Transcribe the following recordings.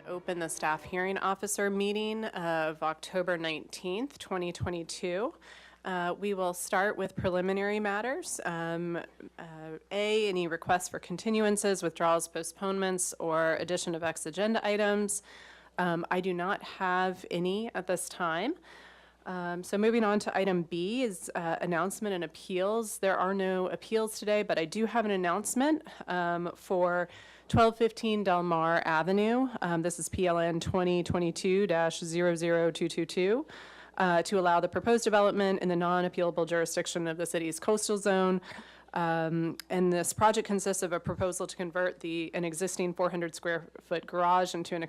open the staff hearing officer meeting of October 19th, 2022. We will start with preliminary matters. Any requests for continuances, withdrawals, postponements, or addition of X agenda items. I do not have any at this time. So moving on to item B is announcement and appeals. There are no appeals today, but I do have an announcement for 1215 Del Mar Avenue. This is PLN 2022-00222 to allow the proposed development in the non-appealable jurisdiction of the city's coastal zone. And this project consists of a proposal to convert an existing 400 square foot garage into an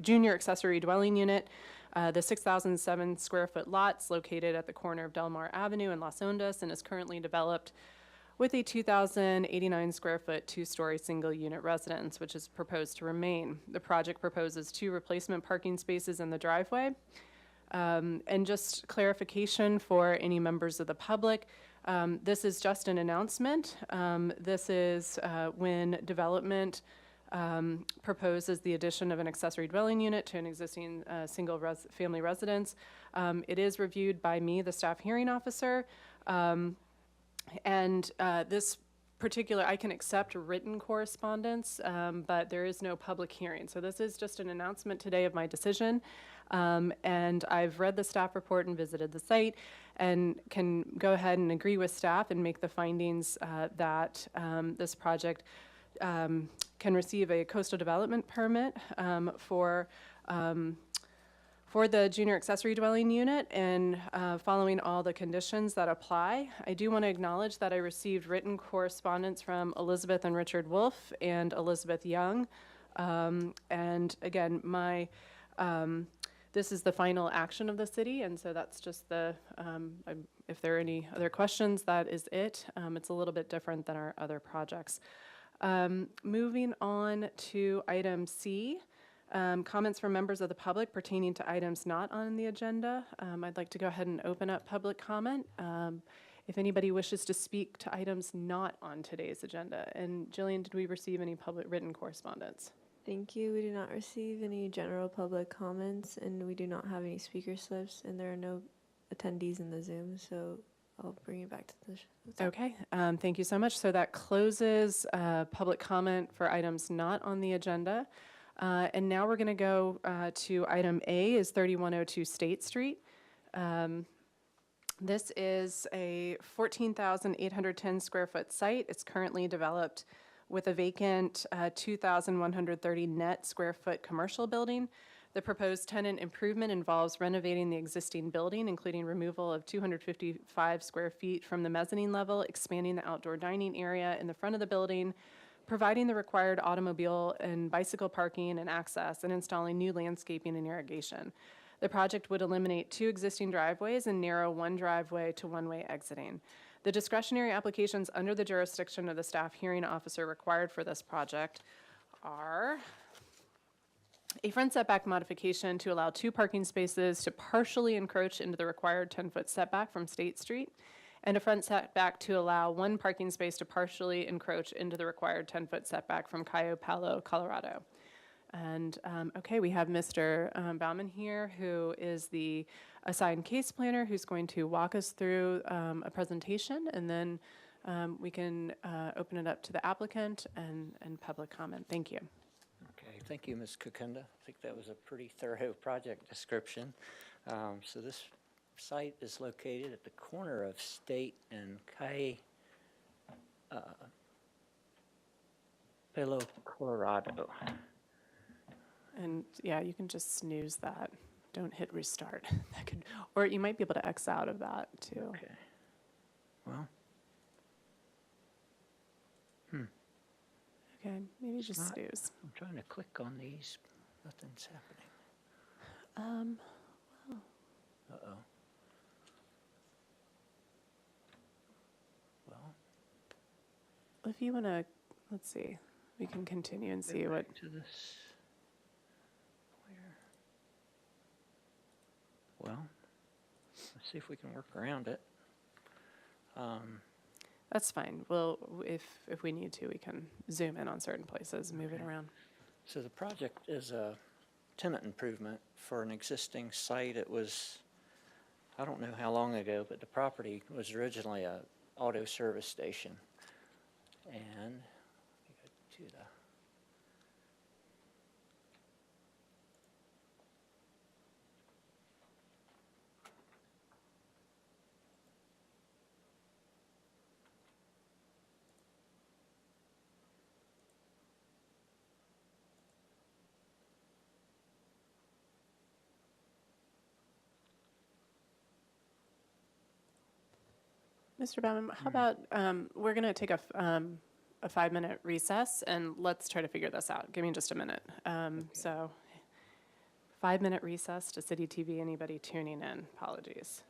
junior accessory dwelling unit. The 6,007 square foot lot's located at the corner of Del Mar Avenue and Las Ondas and is currently developed with a 2,089 square foot two-story single unit residence, which is proposed to remain. The project proposes 2 replacement parking spaces in the driveway. And just clarification for any members of the public, this is just an announcement. This is when development proposes the addition of an accessory dwelling unit to an existing single family residence. It is reviewed by me, the staff hearing officer. This particular, I can accept written correspondence, but there is no public hearing. So this is just an announcement today of my decision. And I've read the staff report and visited the site and can go ahead and agree with staff and make the findings that this project can receive a coastal development permit for the junior accessory dwelling unit and following all the conditions that apply. I do want to acknowledge that I received written correspondence from Elizabeth and Richard Wolf and Elizabeth Young. And again, this is the final action of the city, and so that's just if there are any other questions, that is it. It's a little bit different than our other projects. Moving on to item C, comments from members of the public pertaining to items not on the agenda. I'd like to go ahead and open up public comment. If anybody wishes to speak to items not on today's agenda. And Jillian, did we receive any public written correspondence? Thank you. We did not receive any general public comments, and we do not have any speaker slips, and there are no attendees in the Zoom, so I'll bring it back to the show. Okay, thank you so much. So that closes public comment for items not on the agenda. And now we're going to go to item A, is 3102 State Street. This is a 14,810 square foot site. It's currently developed with a vacant 2,130 net square foot commercial building. The proposed tenant improvement involves renovating the existing building, including removal of 255 square feet from the mezzanine level, expanding the outdoor dining area in the front of the building, providing the required automobile and bicycle parking and access, and installing new landscaping and irrigation. The project would eliminate 2 existing driveways and narrow 1 driveway to one-way exiting. The discretionary applications under the jurisdiction of the staff hearing officer required for this project are a front setback modification to allow 2 parking spaces to partially encroach into the required 10-foot setback from State Street, and a front setback to allow 1 parking space to partially encroach into the required 10-foot setback from Cayo Palo, Colorado. And okay, we have Mr. Bauman here, who is the assigned case planner, who's going to walk us through a presentation, and then we can open it up to the applicant and public comment. Thank you. Okay, thank you, Ms. Kukunda. I think that was a pretty thorough project description. So this site is located at the corner of State and Cayo Palo, Colorado. And yeah, you can just snooze that. Don't hit restart. That could, or you might be able to X out of that too. Okay. Well. Okay, maybe just snooze. I'm trying to click on these. Nothing's happening. Uh-oh. Well. If you want to, let's see. We can continue and see what. To this. Well, let's see if we can work around it. That's fine. Well, if we need to, we can zoom in on certain places and move it around. So the project is a tenant improvement for an existing site. It was, I don't know how long ago, but the property was originally a auto service station. And we go to the Mr. Baumann, how about, we're going to take a 5-minute recess, and let's try to figure this out. Give me just a minute. So 5-minute recess to City TV. Anybody tuning in? Apologies.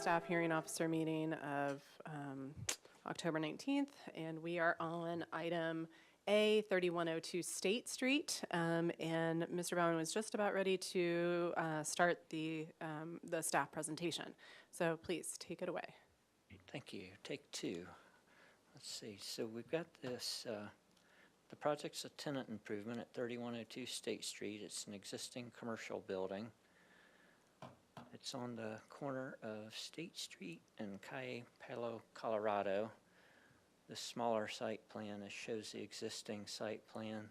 staff hearing officer meeting of October 19th, and we are on item A, 3102 State Street. And Mr. Bowen was just about ready to start the staff presentation. So please take it away. Thank you. Take two. Let's see. So we've got this, the project's a tenant improvement at 3102 State Street. It's an existing commercial building. It's on the corner of State Street and Calle Palo, Colorado. The smaller site plan shows the existing site plan.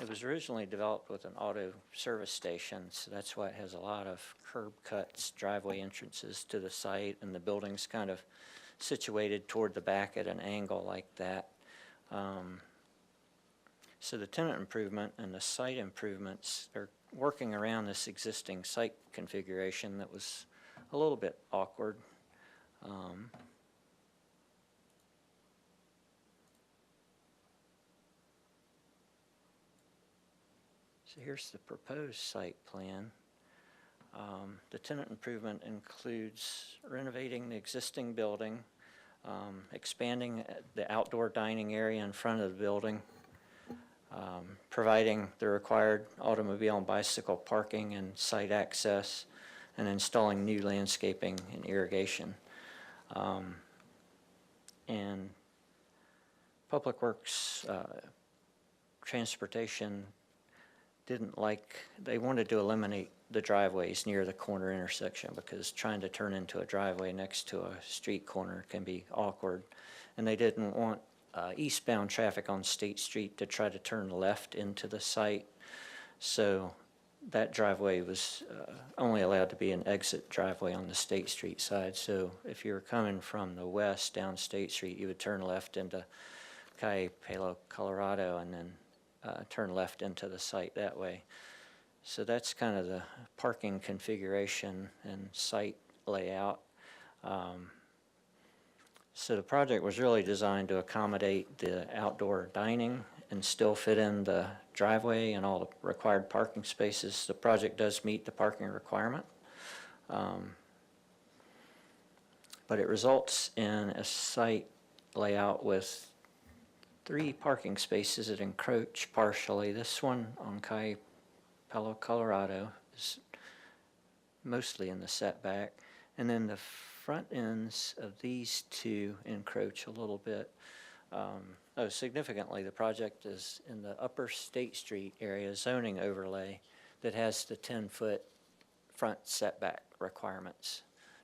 It was originally developed with an auto service station, so that's why it has a lot of curb cuts, driveway entrances to the site, and the building's kind of situated toward the back at an angle like that. So the tenant improvement and the site improvements are working around this existing site configuration that was a little bit awkward. So here's the proposed site plan. The tenant improvement includes renovating the existing building, expanding the outdoor dining area in front of the building, providing the required automobile and bicycle parking and site access, and installing new landscaping and irrigation. And Public Works, Transportation they wanted to eliminate the driveways near the corner intersection because trying to turn into a driveway next to a street corner can be awkward. And they didn't want eastbound traffic on State Street to try to turn left into the site. So that driveway was only allowed to be an exit driveway on the State Street side. So if you were coming from the west down State Street, you would turn left into Calle Palo, Colorado, and then turn left into the site that way. So that's kind of the parking configuration and site layout. So the project was really designed to accommodate the outdoor dining and still fit in the driveway and all the required parking spaces. The project does meet the parking requirement. But it results in a site layout with 3 parking spaces that encroach partially. This one on Calle Palo, Colorado is mostly in the setback. And then the front ends of these 2 encroach a little bit. Significantly, the project is in the upper State Street area zoning overlay that has the 10-foot front setback requirements.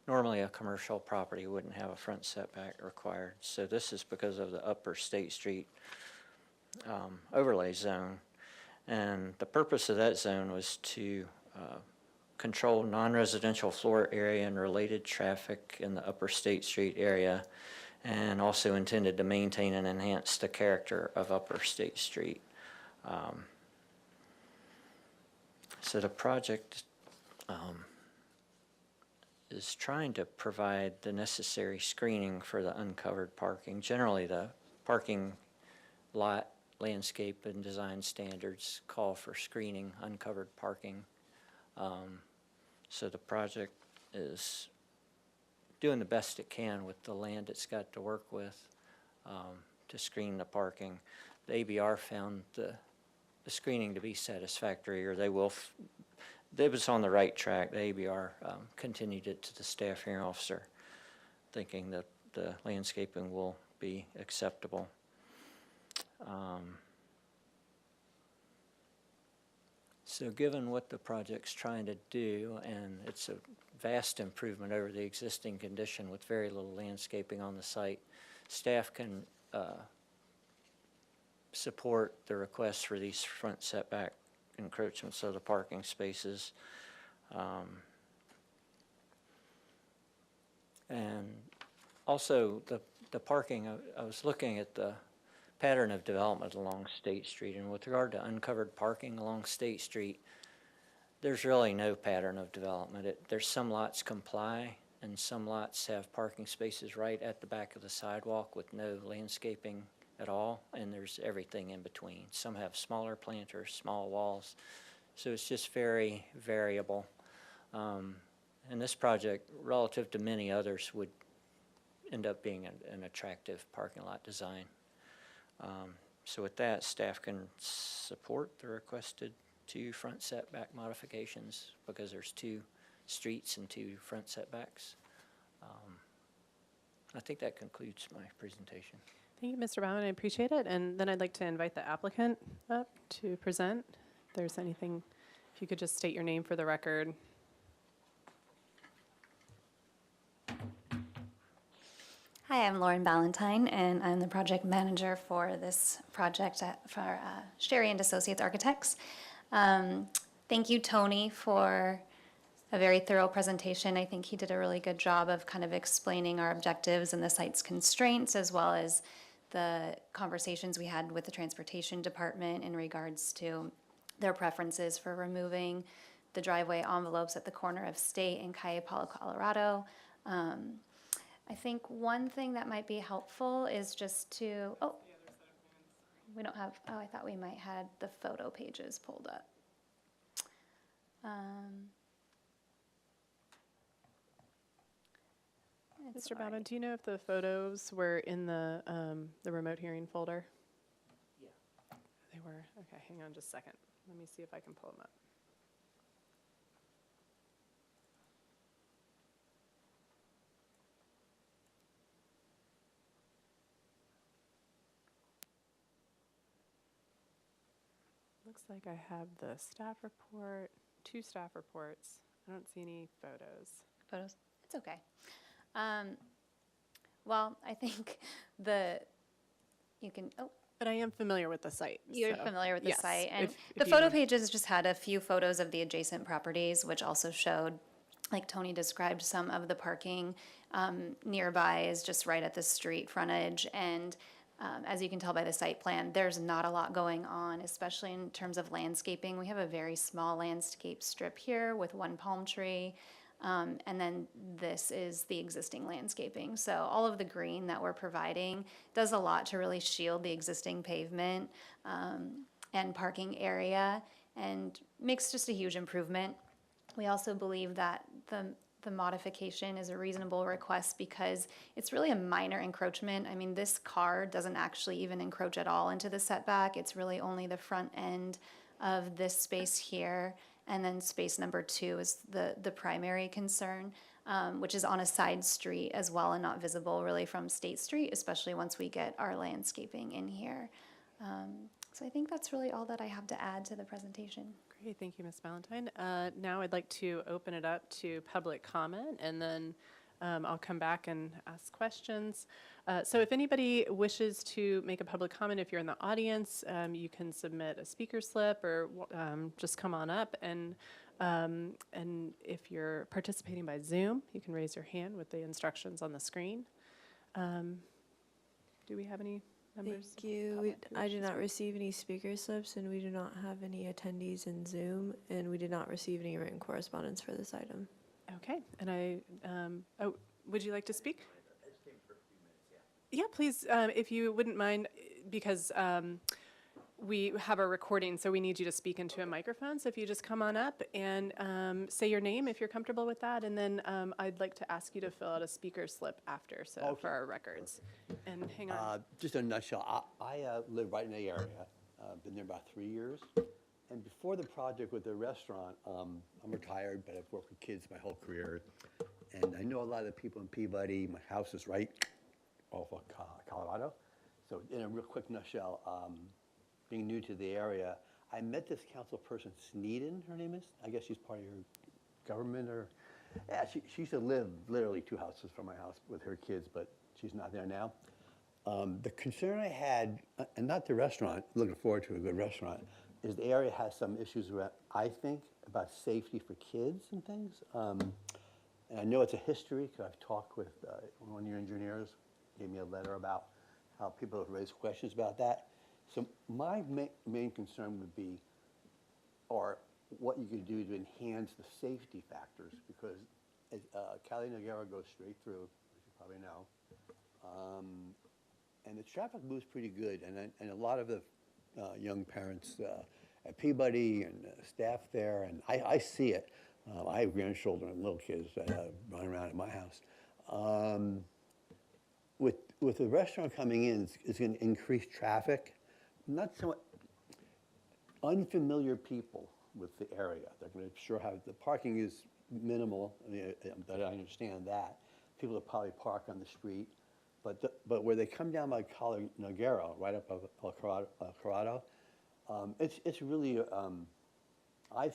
Normally, a commercial property wouldn't have a front setback required. So this is because of the upper State Street overlay zone. And the purpose of that zone was to control non-residential floor area and related traffic in the upper State Street area, and also intended to maintain and enhance the character of upper State Street. So the project is trying to provide the necessary screening for the uncovered parking. Generally, the parking lot landscape and design standards call for screening uncovered parking. So the project is doing the best it can with the land it's got to work with to screen the parking. The ABR found the screening to be satisfactory, or they will. It was on the right track. The ABR continued it to the staff hearing officer, thinking that the landscaping will be acceptable. So given what the project's trying to do, and it's a vast improvement over the existing condition with very little landscaping on the site, staff can support the request for these front setback encroachments of the parking spaces. And also the parking, I was looking at the pattern of development along State Street, and with regard to uncovered parking along State Street, there's really no pattern of development. There's some lots comply, and some lots have parking spaces right at the back of the sidewalk with no landscaping at all, and there's everything in between. Some have smaller planters, small walls, so it's just very variable. And this project, relative to many others, would end up being an attractive parking lot design. So with that, staff can support the requested 2 front setback modifications because there's 2 streets and 2 front setbacks. I think that concludes my presentation. Thank you, Mr. Baumann. I appreciate it. And then I'd like to invite the applicant up to present. If there's anything, if you could just state your name for the record. Hi, I'm Lauren Ballantyne, and I'm the project manager for this project for Sherry and Associates Architects. Thank you, Tony, for a very thorough presentation. I think he did a really good job of kind of explaining our objectives and the site's constraints, as well as the conversations we had with the transportation department in regards to their preferences for removing the driveway envelopes at the corner of State and Calle Palo, Colorado. I think one thing that might be helpful is just to, we don't have, I thought we might had the photo pages pulled up. Mr. Baumann, do you know if the photos were in the remote hearing folder? Yeah. They were? Okay, hang on just a second. Let me see if I can pull them up. Looks like I have the staff report, 2 staff reports. I don't see any photos. Photos? It's okay. Well, I think you can, But I am familiar with the site. you're so, familiar with the yes, site. And if the you- photo pages just had a few photos of the adjacent properties, which also showed, like Tony described, some of the parking nearby is just right at the street frontage. And as you can tell by the site plan, there's not a lot going on, especially in terms of landscaping. We have a very small landscape strip here with 1 palm tree. And then this is the existing landscaping. So all of the green that we're providing does a lot to really shield the existing pavement and parking area and makes just a huge improvement. We also believe that the modification is a reasonable request because it's really a minor encroachment. I mean, this car doesn't actually even encroach at all into the setback. It's really only the front end of this space here. And then space number 2 is the primary concern, which is on a side street as well and not visible really from State Street, especially once we get our landscaping in here. So I think that's really all that I have to add to the presentation. Great, thank you, Ms. Valentine. Now I'd like to open it up to public comment, and then I'll come back and ask questions. So if anybody wishes to make a public comment, if you're in the audience, you can submit a speaker slip or just come on up. And if you're participating by Zoom, you can raise your hand with the instructions on the screen. Do we have any members? Thank you. I did not receive any speaker slips, and we do not have any attendees in Zoom, and we did not receive any written correspondence for this item. Okay, and would you like to speak? Yeah, please, if you wouldn't mind, because we have a recording, so we need you to speak into a microphone. So if you just come on up and say your name, if you're comfortable with that, and then I'd like to ask you to fill out a speaker slip after, so Okay. for our records. And hang on. Just in a nutshell, I live right in the area. Been there about 3 years. And before the project with the restaurant, I'm retired, but I've worked with kids my whole career. And I know a lot of the people in Peabody. My house is right off of Colorado. So in a real quick nutshell, being new to the area, I met this council person, Sneeden, her name is. I guess she's part of your government or, yeah, she used to live literally 2 houses from my house with her kids, but she's not there now. The concern I had, and not the restaurant, looking forward to a good restaurant, is the area has some issues around, I think, about safety for kids and things. And I know it's a history, because I've talked with one of your engineers, gave me a letter about how people have raised questions about that. So my main concern would be, or what you could do to enhance the safety factors, because Calle Noguera goes straight through, as you probably know. And the traffic moves pretty good, and a lot of the young parents at Peabody and staff there, and I see it. I have grandchildren and little kids that run around at my house. Um, with the restaurant coming in, it's going to increase traffic. Not so unfamiliar people with the area. They're going to sure have the parking is minimal. I mean, but I understand that people will probably park on the street, but where they come down by Colo Noguero, right up of El Corrado, it's really I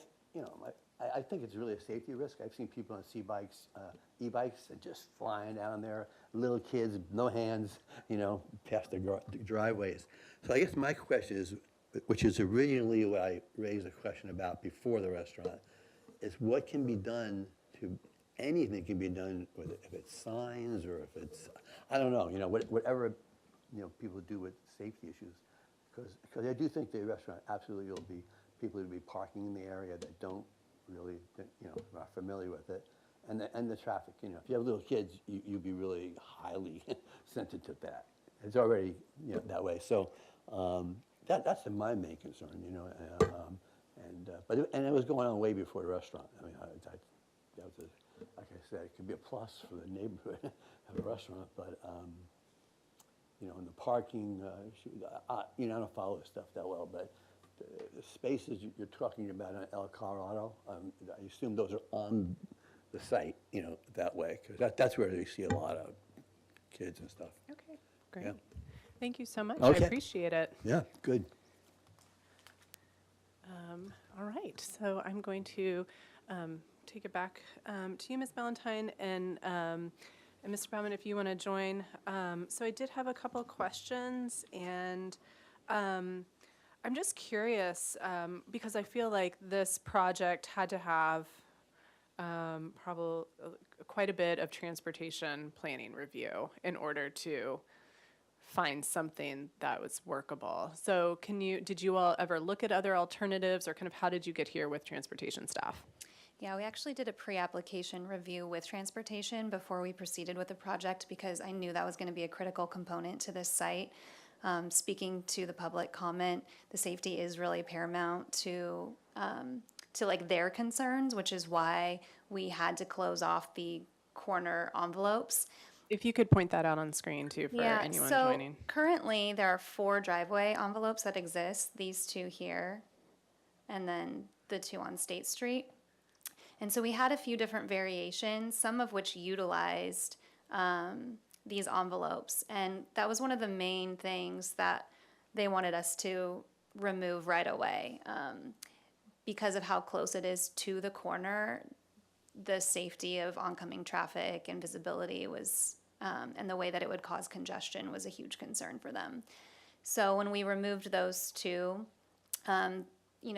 think it's really a safety risk. I've seen people on C-bikes, e-bikes, and just flying down there, little kids, no hands, past their driveways. So I guess my question is, which is originally what I raised a question about before the restaurant, is what can be done to, anything can be done, whether if it's signs or if it's, I don't know, whatever, people do with safety issues. Because I do think the restaurant absolutely will be, people will be parking in the area that don't really, are not familiar with it. And the traffic, if you have little kids, you'd be really highly sensitive to that. It's already, that way. So that's my main concern, but it was going on way before the restaurant. I mean, that was like I said, it could be a plus for the neighborhood of a restaurant, but in the parking, I don't follow this stuff that well, but the spaces you're talking about on El Colorado, I assume those are on the site, that way, because that's where you see a lot of kids and stuff. Okay, great. Yeah. Thank you so much. Okay. I appreciate it. Yeah, good. All right, so I'm going to take it back to you, Ms. Ballantyne, and Mr. Bauman, if you want to join. So I did have a couple of questions, and I'm just curious because I feel like this project had to have probably quite a bit of transportation planning review in order to find something that was workable. So did you all ever look at other alternatives, or kind of how did you get here with transportation staff? Yeah, we actually did a pre-application review with transportation before we proceeded with the project because I knew that was going to be a critical component to this site. Speaking to the public comment, the safety is really paramount to like their concerns, which is why we had to close off the corner envelopes. If you could point that out on screen too for anyone joining. Currently there are 4 driveway envelopes that exist, these 2 here, and then the 2 on State Street. And so we had a few different variations, some of which utilized these envelopes. And that was one of the main things that they wanted us to remove right away. Because of how close it is to the corner, the safety of oncoming traffic and visibility was, and the way that it would cause congestion was a huge concern for them. So when we removed those 2,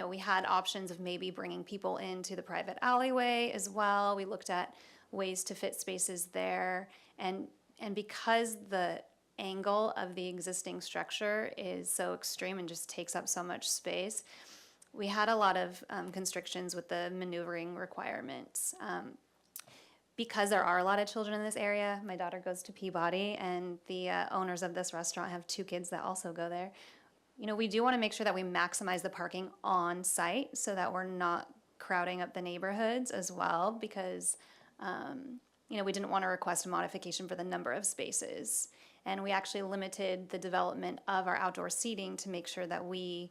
we had options of maybe bringing people into the private alleyway as well. We looked at ways to fit spaces there. And because the angle of the existing structure is so extreme and just takes up so much space, we had a lot of constrictions with the maneuvering requirements. Because there are a lot of children in this area, my daughter goes to Peabody, and the owners of this restaurant have 2 kids that also go there. We do want to make sure that we maximize the parking on site so that we're not crowding up the neighborhoods as well, because we didn't want to request a modification for the number of spaces. And we actually limited the development of our outdoor seating to make sure that we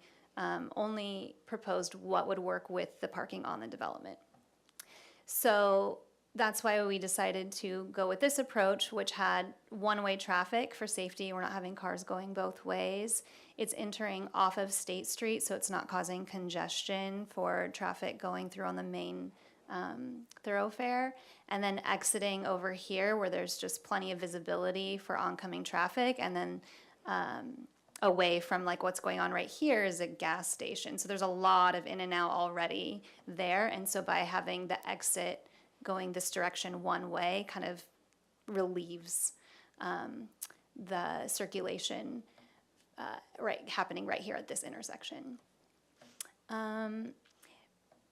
only proposed what would work with the parking on the development. So that's why we decided to go with this approach, which had one-way traffic for safety. We're not having cars going both ways. It's entering off of State Street, so it's not causing congestion for traffic going through on the main thoroughfare, and then exiting over here where there's just plenty of visibility for oncoming traffic, and then away from like what's going on right here is a gas station. So there's a lot of in and out already there, and so by having the exit going this direction one way kind of relieves the circulation happening right here at this intersection.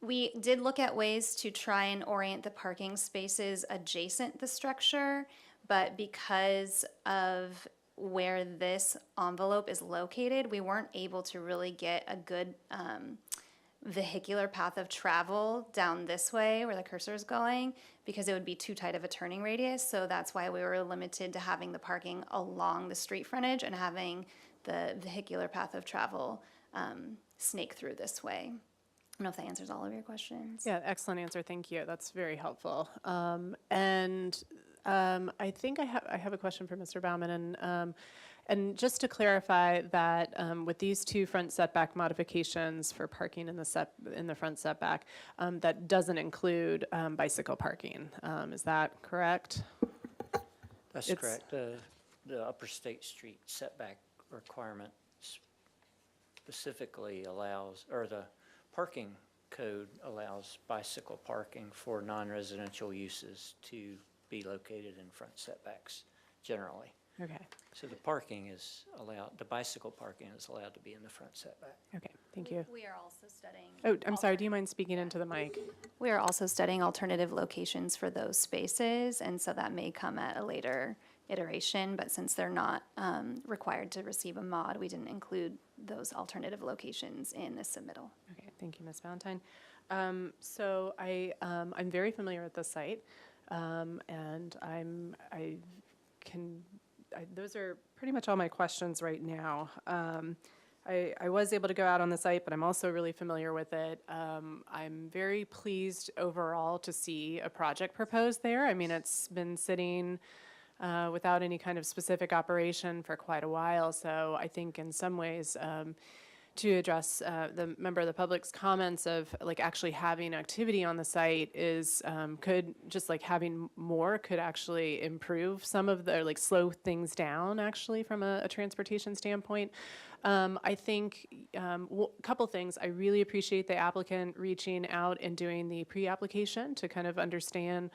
We did look at ways to try and orient the parking spaces adjacent the structure, but because of where this envelope is located, we weren't able to really get a good vehicular path of travel down this way where the cursor is going, because it would be too tight of a turning radius. So that's why we were limited to having the parking along the street frontage and having the vehicular path of travel snake through this way. I don't know if that answers all of your questions. Yeah, excellent answer. Thank you. That's very helpful. I think I have a question for Mr. Baumann, and just to clarify that with these two front setback modifications for parking in the front setback, that doesn't include bicycle parking. Is that correct? That's It's- correct. The Upper State Street setback requirement specifically allows, or the parking code allows bicycle parking for non-residential uses to be located in front setbacks generally. Okay. So the parking is allowed, the bicycle parking is allowed to be in the front setback. Okay. Thank you. We are also studying. Oh, I'm sorry. Do you mind speaking into the mic? We are also studying alternative locations for those spaces, and so that may come at a later iteration, but since they're not required to receive a mod, we didn't include those alternative locations in this submittal. Okay, thank you, Ms. Valentine. So I'm very familiar with the site, and those are pretty much all my questions right now. I was able to go out on the site, but I'm also really familiar with it. I'm very pleased overall to see a project proposed there. I mean, it's been sitting without any kind of specific operation for quite a while. So I think in some ways, to address the member of the public's comments of like actually having activity on the site is could just like having more could actually improve some of the, or like slow things down actually from a transportation standpoint. I think a couple things. I really appreciate the applicant reaching out and doing the pre-application to kind of understand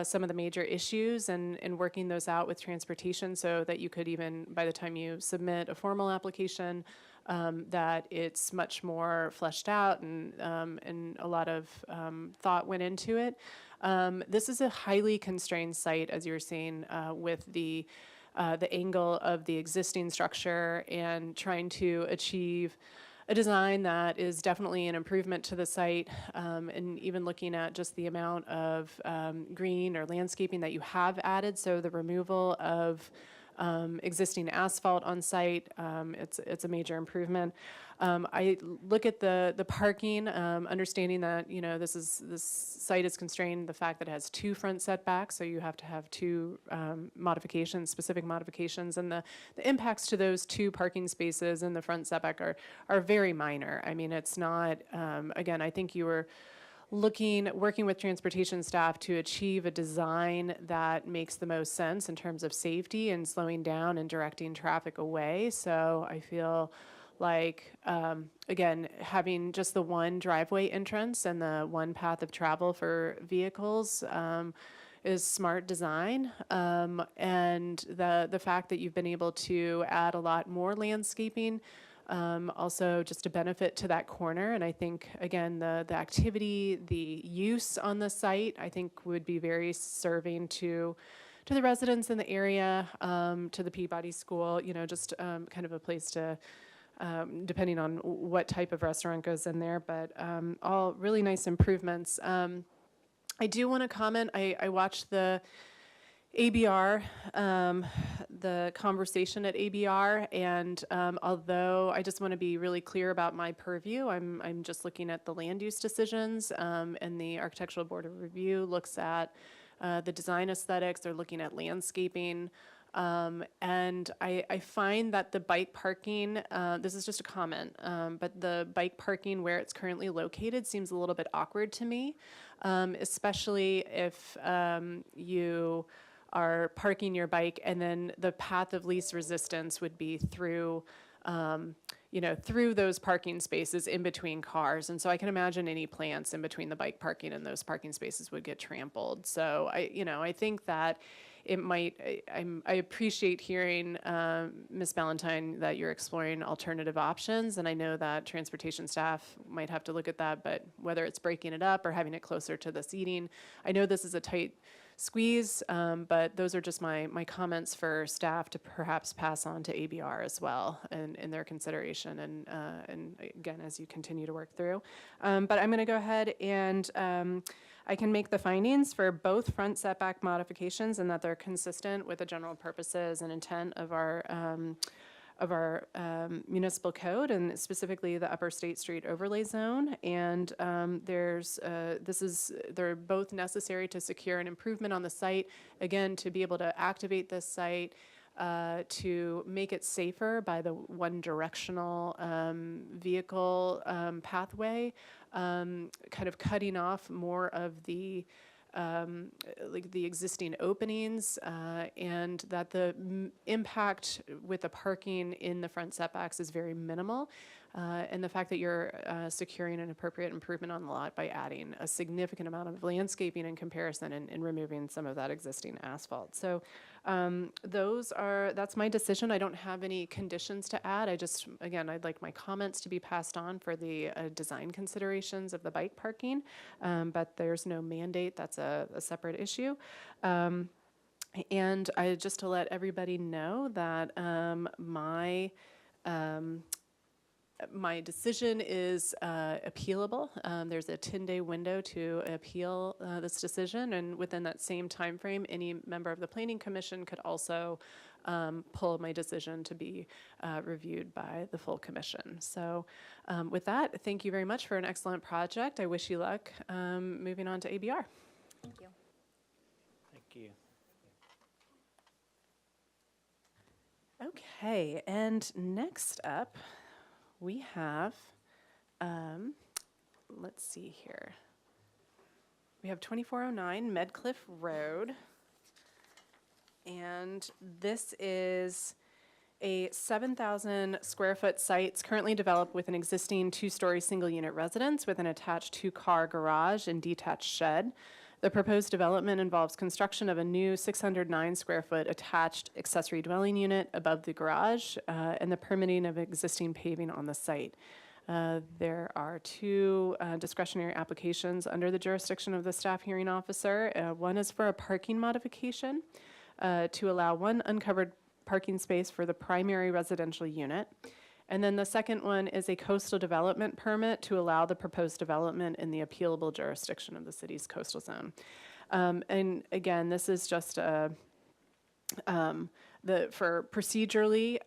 some of the major issues and working those out with transportation so that you could even, by the time you submit a formal application, that it's much more fleshed out and a lot of thought went into it. This is a highly constrained site, as you were saying, with the angle of the existing structure and trying to achieve a design that is definitely an improvement to the site, and even looking at just the amount of green or landscaping that you have added. So the removal of existing asphalt on site, it's a major improvement. I look at the parking, understanding that this site is constrained the fact that it has two front setbacks, so you have to have two specific modifications, and the impacts to those two parking spaces in the front setback are very minor. I mean, it's not. Again, I think you were working with transportation staff to achieve a design that makes the most sense in terms of safety and slowing down and directing traffic away. So I feel like, again, having just the one driveway entrance and the one path of travel for vehicles is smart design. And the fact that you've been able to add a lot more landscaping, also just a benefit to that corner. And I think, again, the activity, the use on the site, I think would be very serving to the residents in the area, to the Peabody School, just kind of a place to, depending on what type of restaurant goes in there, but all really nice improvements. I do want to comment, I watched the ABR, the conversation at ABR, and although I just want to be really clear about my purview, I'm just looking at the land use decisions, and the Architectural Board of Review looks at the design aesthetics, they're looking at landscaping, and I find that the bike parking, this is just a comment, but the bike parking where it's currently located seems a little bit awkward to me, especially if you are parking your bike and then the path of least resistance would be through through those parking spaces in between cars. And so I can imagine any plants in between the bike parking and those parking spaces would get trampled. So I think that it might, I appreciate hearing, Ms. Ballantyne, that you're exploring alternative options. And I know that transportation staff might have to look at that, but whether it's breaking it up or having it closer to the seating, I know this is a tight squeeze, but those are just my comments for staff to perhaps pass on to ABR as well in their consideration and again, as you continue to work through. But I'm going to go ahead and I can make the findings for both front setback modifications and that they're consistent with the general purposes and intent of our municipal code, and specifically the Upper State Street Overlay Zone. And they're both necessary to secure an improvement on the site. Again, to be able to activate this site, to make it safer by the one directional vehicle pathway, kind of cutting off more of the like the existing openings, and that the impact with the parking in the front setbacks is very minimal. And the fact that you're securing an appropriate improvement on the lot by adding a significant amount of landscaping in comparison and removing some of that existing asphalt. So that's my decision. I don't have any conditions to add. Again, I'd like my comments to be passed on for the design considerations of the bike parking, but there's no mandate. That's a separate issue. And just to let everybody know that my decision is appealable. There's a 10-day window to appeal this decision, and within that same time frame, any member of the Planning Commission could also pull my decision to be reviewed by the full commission. So with that, thank you very much for an excellent project. I wish you luck moving on to ABR. Thank you. Thank you. Okay, and next up, we have, let's see here. We have 2409 Medcliff Road. And this is a 7,000 square foot site. It's currently developed with an existing 2-story single unit residence with an attached 2-car garage and detached shed. The proposed development involves construction of a new 609 square foot attached accessory dwelling unit above the garage and the permitting of existing paving on the site. There are 2 discretionary applications under the jurisdiction of the staff hearing officer. One is for a parking modification to allow one uncovered parking space for the primary residential unit. And then the second one is a coastal development permit to allow the proposed development in the appealable jurisdiction of the city's coastal zone. And again, this is just for procedurally,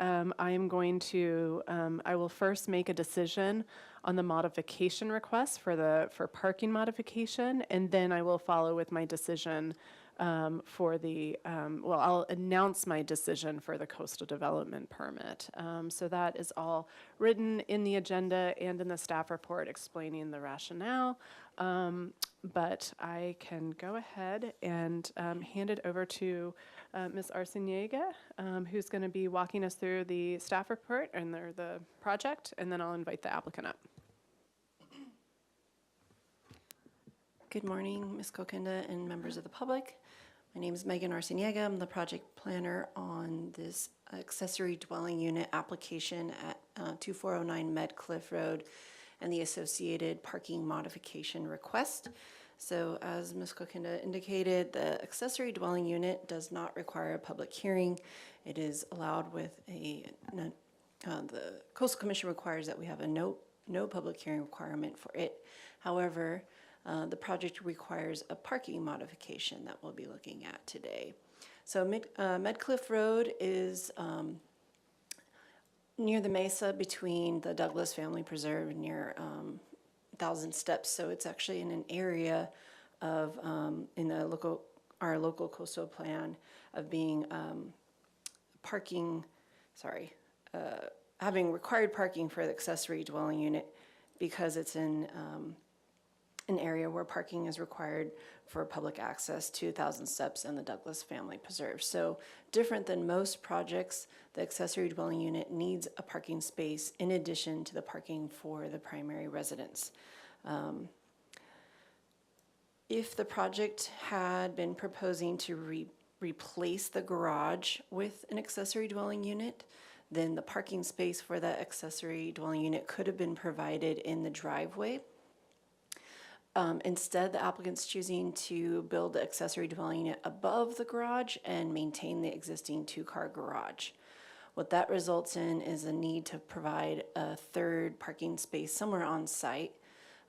I will first make a decision on the modification request for parking modification, and then I will follow with my decision I'll announce my decision for the coastal development permit. So that is all written in the agenda and in the staff report explaining the rationale. But I can go ahead and hand it over to Ms. Arciniega, who's going to be walking us through the staff report and the project, and then I'll invite the applicant up. Good morning, Ms. Kokinda and members of the public. My name is Megan Arciniega. I'm the project planner on this accessory dwelling unit application at 2409 Medcliff Road and the associated parking modification request. So as Ms. Kokinda indicated, the accessory dwelling unit does not require a public hearing. It is allowed with the Coastal Commission requires that we have a no public hearing requirement for it. However, the project requires a parking modification that we'll be looking at today. So Medcliff Road is near the mesa between the Douglas Family Preserve near 1,000 Steps. So it's actually in an area of our local coastal plan of being having required parking for the accessory dwelling unit because it's in an area where parking is required for public access to 1,000 Steps and the Douglas Family Preserve. So different than most projects, the accessory dwelling unit needs a parking space in addition to the parking for the primary residence. If the project had been proposing to replace the garage with an accessory dwelling unit, then the parking space for that accessory dwelling unit could have been provided in the driveway. Instead, the applicant's choosing to build the accessory dwelling unit above the garage and maintain the existing two-car garage. What that results in is a need to provide a third parking space somewhere on site.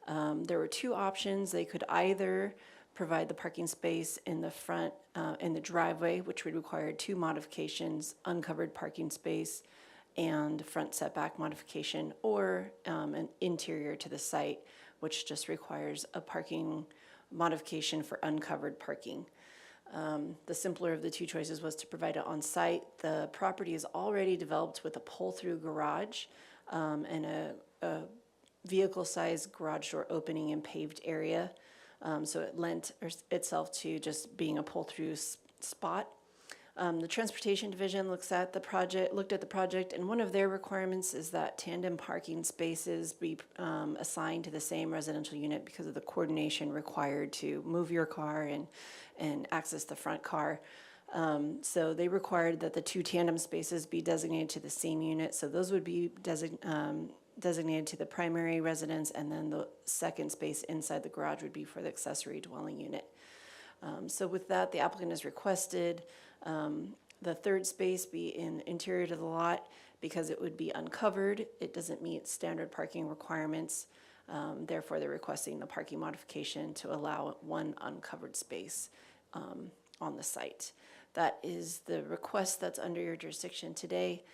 There were two options. They could either provide the parking space in the front, in the driveway, which would require two modifications, uncovered parking space and front setback modification, or an interior to the site, which just requires a parking modification for uncovered parking. The simpler of the two choices was to provide it on site. The property is already developed with a pull-through garage and a vehicle-sized garage door opening and paved area. So it lent itself to just being a pull-through spot. The Transportation Division looked at the project, and one of their requirements is that tandem parking spaces be assigned to the same residential unit because of the coordination required to move your car and access the front car. So they required that the two tandem spaces be designated to the same unit, so those would be designated to the primary residence, and then the second space inside the garage would be for the accessory dwelling unit. So with that, the applicant has requested the third space be in interior to the lot because it would be uncovered. It doesn't meet standard parking requirements. Therefore, they're requesting the parking modification to allow one uncovered space on the site. That is the request that's under your jurisdiction today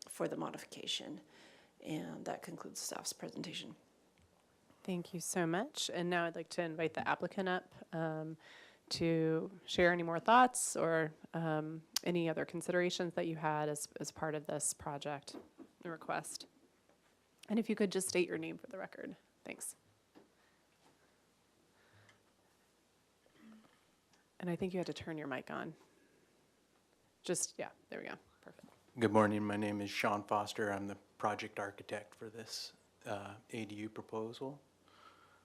for the modification. And that concludes staff's presentation. Thank you so much. And now I'd like to invite the applicant up to share any more thoughts or any other considerations that you had as part of this project, the request. And if you could just state your name for the record. Thanks. And I think you had to turn your mic on. Yeah, there we go. Perfect. Good morning. My name is Sean Foster. I'm the project architect for this ADU proposal.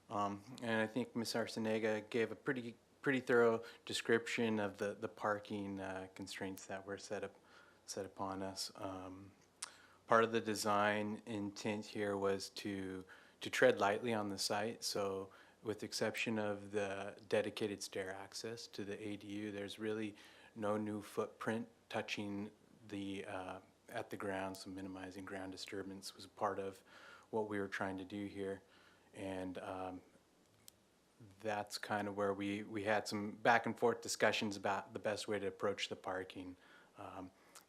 And I think Ms. Arciniega gave a pretty thorough description of the parking constraints that were set upon us. Part of the design intent here was to tread lightly on the site. So with the exception of the dedicated stair access to the ADU, there's really no new footprint touching at the ground, so minimizing ground disturbance was part of what we were trying to do here. And that's kind of where we had some back and forth discussions about the best way to approach the parking.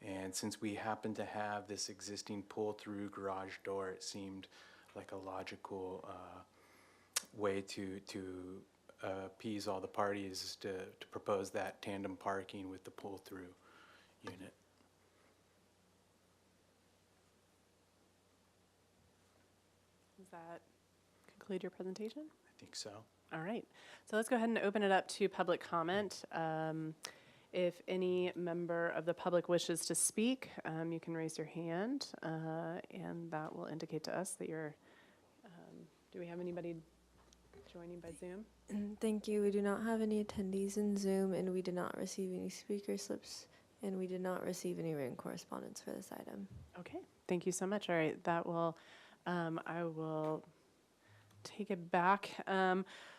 And since we happen to have this existing pull-through garage door, it seemed like a logical way to appease all the parties is to propose that tandem parking with the pull-through unit. Does that conclude your presentation? I think so. All right. So let's go ahead and open it up to public comment. If any member of the public wishes to speak, you can raise your hand, and that will indicate to us that you're, do we have anybody joining by Zoom? Thank you. We do not have any attendees in Zoom, and we did not receive any speaker slips, and we did not receive any written correspondence for this item. Okay, thank you so much. All right, that will, I will take it back.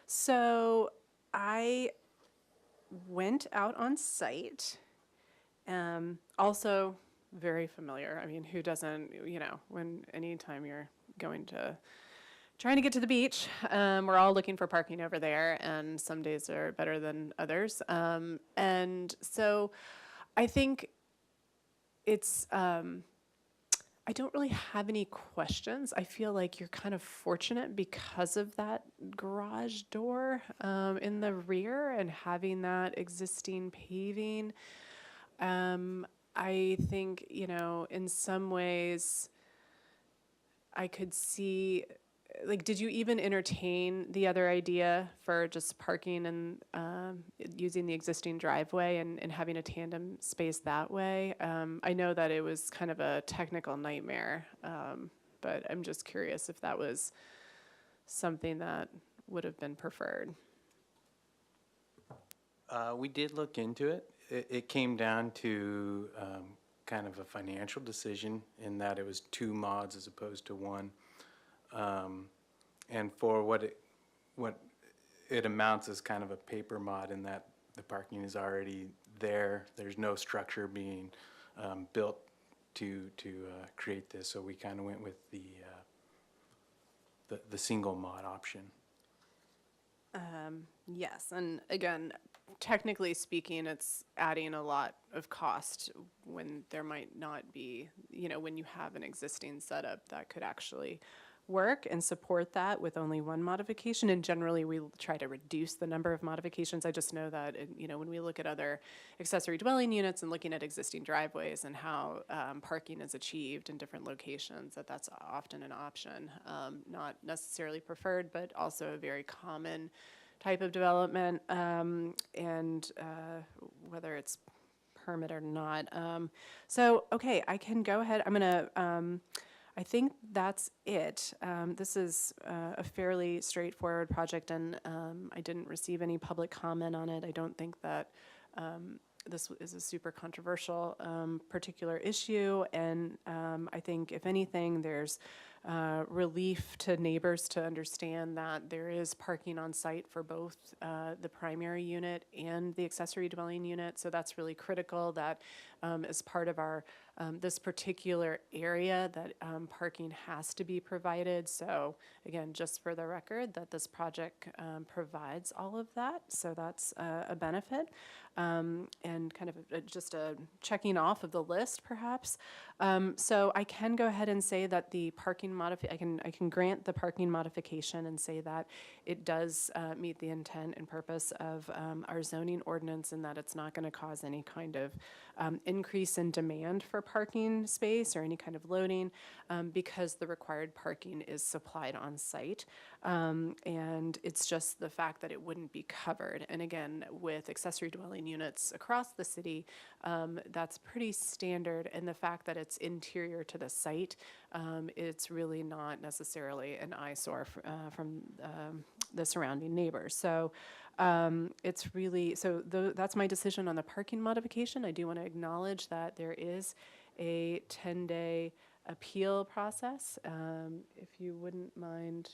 So I went out on site, also very familiar. I mean, who doesn't, anytime you're trying to get to the beach, we're all looking for parking over there, and some days are better than others. And so I think it's, I don't really have any questions. I feel like you're kind of fortunate because of that garage door in the rear and having that existing paving. I think, in some ways I could see, did you even entertain the other idea for just parking and using the existing driveway and having a tandem space that way? I know that it was kind of a technical nightmare, but I'm just curious if that was something that would have been preferred. We did look into it. It came down to kind of a financial decision in that it was 2 mods as opposed to 1. And for what what it amounts is kind of a paper mod in that the parking is already there. There's no structure being built to create this, so we kind of went with the single mod option. Yes, and again, technically speaking, it's adding a lot of cost when there might not be, when you have an existing setup that could actually work and support that with only one modification. And generally, we try to reduce the number of modifications. I just know that, when we look at other accessory dwelling units and looking at existing driveways and how parking is achieved in different locations, that's often an option. Not necessarily preferred, but also a very common type of development, and whether it's permit or not. Okay, I can go ahead. I'm gonna, I think that's it. This is a fairly straightforward project, and I didn't receive any public comment on it. I don't think that this is a super controversial particular issue, and I think if anything, there's relief to neighbors to understand that there is parking on site for both the primary unit and the accessory dwelling unit. So that's really critical that as part of our this particular area that parking has to be provided. So again, just for the record, that this project provides all of that. So that's a benefit, and kind of just a checking off of the list, perhaps. So I can go ahead and say that the parking I can grant the parking modification and say that it does meet the intent and purpose of our zoning ordinance, and that it's not going to cause any kind of increase in demand for parking space or any kind of loading, because the required parking is supplied on site. And it's just the fact that it wouldn't be covered. And again, with accessory dwelling units across the city, that's pretty standard. And the fact that it's interior to the site, it's really not necessarily an eyesore from the surrounding neighbors. So it's really, that's my decision on the parking modification. I do want to acknowledge that there is a 10-day appeal process. If you wouldn't mind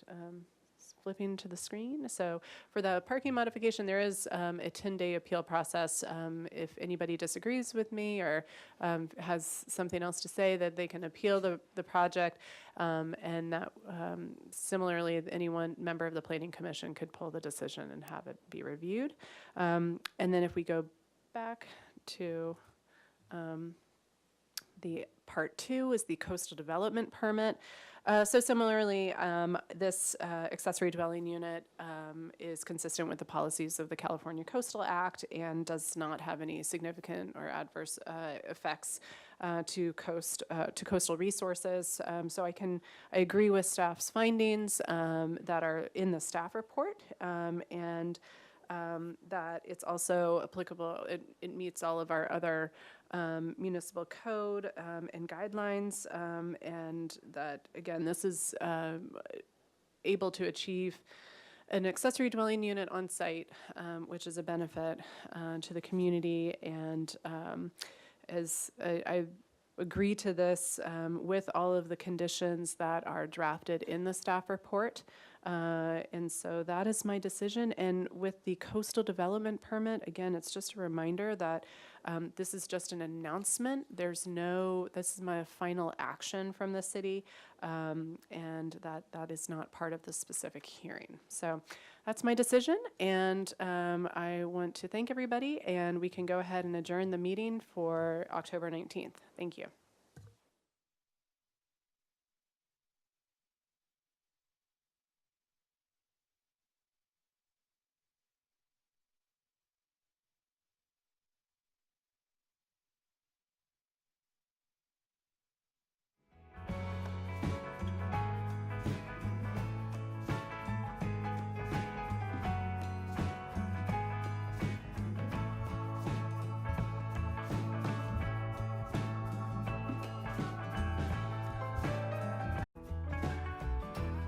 flipping to the screen. So for the parking modification, there is a 10-day appeal process. If anybody disagrees with me or has something else to say, that they can appeal the project, and that similarly, any one member of the Planning Commission could pull the decision and have it be reviewed. And then if we go back to the part 2 is the coastal development permit. So similarly, this accessory dwelling unit is consistent with the policies of the California Coastal Act and does not have any significant or adverse effects to coastal resources. So I agree with staff's findings that are in the staff report, and that it's also applicable. It meets all of our other municipal code and guidelines, and that, again, this is able to achieve an accessory dwelling unit on site, which is a benefit to the community. And as I agree to this with all of the conditions that are drafted in the staff report. And so that is my decision. And with the coastal development permit, again, it's just a reminder that this is just an announcement. This is my final action from the city, and that is not part of the specific hearing. So that's my decision, and I want to thank everybody, and we can go ahead and adjourn the meeting for October 19th. Thank you.